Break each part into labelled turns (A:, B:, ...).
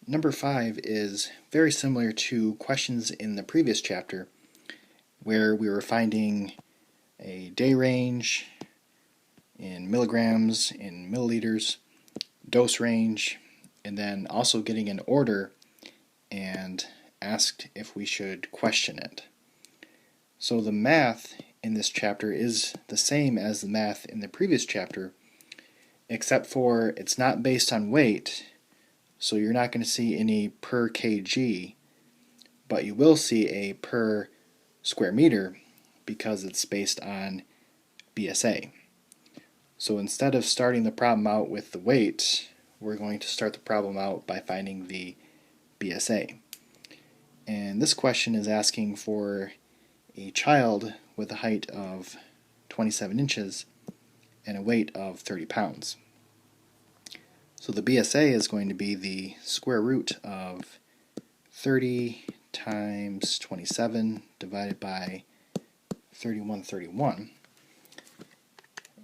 A: Number 5 is very similar to questions in the previous chapter where we were finding a day range in milligrams, in milliliters, dose range, and then also getting an order and asked if we should question it. So the math in this chapter is the same as the math in the previous chapter, except for it's not based on weight, so you're not going to see any per kg, but you will see a per square meter because it's based on BSA. So instead of starting the problem out with the weight, we're going to start the problem out by finding the BSA. And this question is asking for a child with a height of 27 inches and a weight of 30 pounds. So the BSA is going to be the square root of 30 times 27 divided by 3131.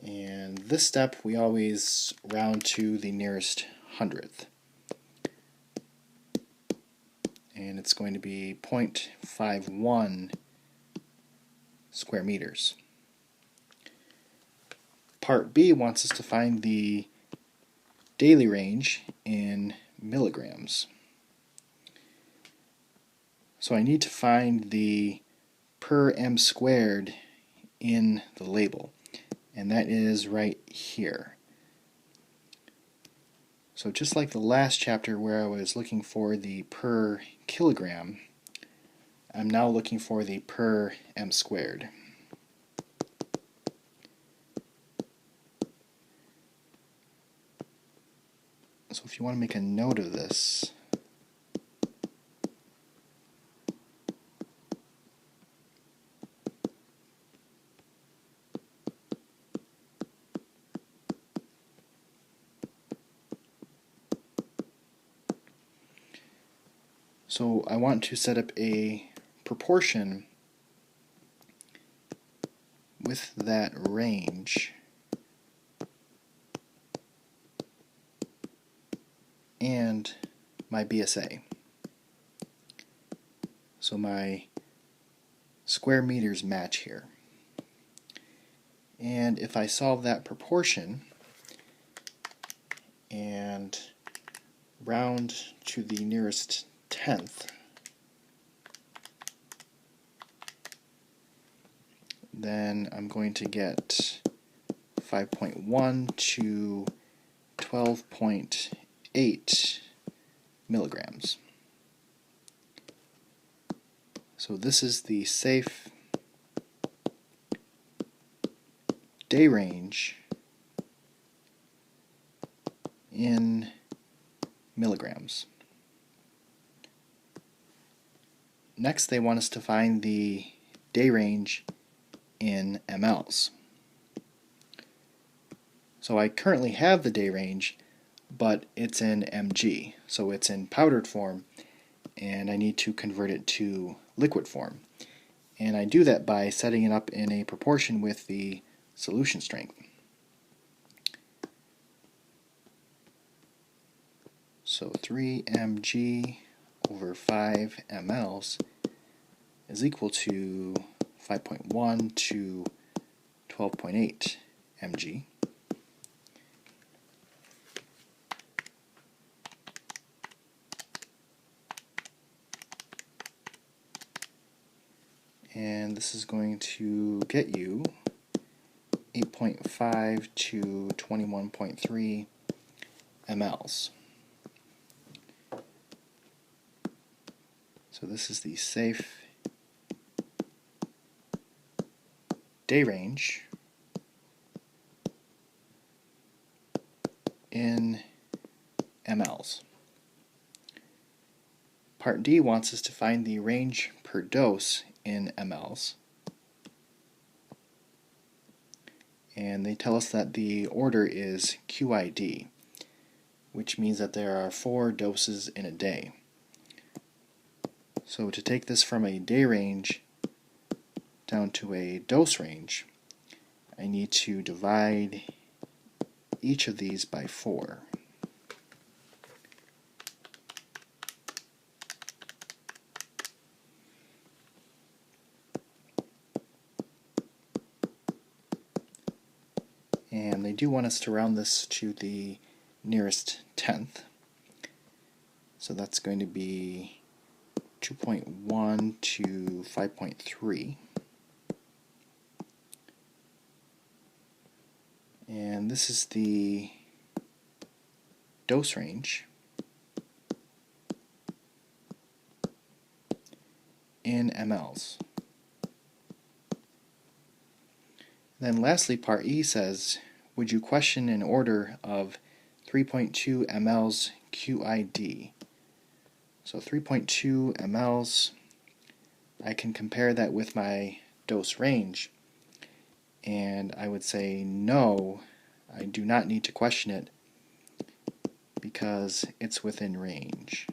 A: And this step we always round to the nearest hundredth. And it's going to be 0.51 square meters. Part B wants us to find the daily range in milligrams. So I need to find the per m squared in the label, and that is right here. So just like the last chapter where I was looking for the per kilogram, I'm now looking for the per m squared. So if you want to make a note of this, so I want to set up a proportion with that range and my BSA. So my square meters match here. And if I solve that proportion and round to the nearest tenth, then I'm going to get 5.1 to 12.8 milligrams. So this is the safe day range in milligrams. Next, they want us to find the day range in mLs. So I currently have the day range, but it's in mg, so it's in powdered form, and I need to convert it to liquid form. And I do that by setting it up in a proportion with the solution strength. So 3 mg over 5 mLs is equal to 5.1 to 12.8 mg. And this is going to get you 8.5 to 21.3 mLs. So this is the safe day range in mLs. Part D wants us to find the range per dose in mLs. And they tell us that the order is QID, which means that there are 4 doses in a day. So to take this from a day range down to a dose range, I need to divide each of these by 4. and they do want us to round this to the nearest tenth. So that's going to be 2.1 to 5.3. And this is the dose range in mLs. Then lastly, part E says, would you question an order of 3.2 mLs QID? So 3.2 mLs, I can compare that with my dose range, and I would say no, I do not need to question it because it's within range.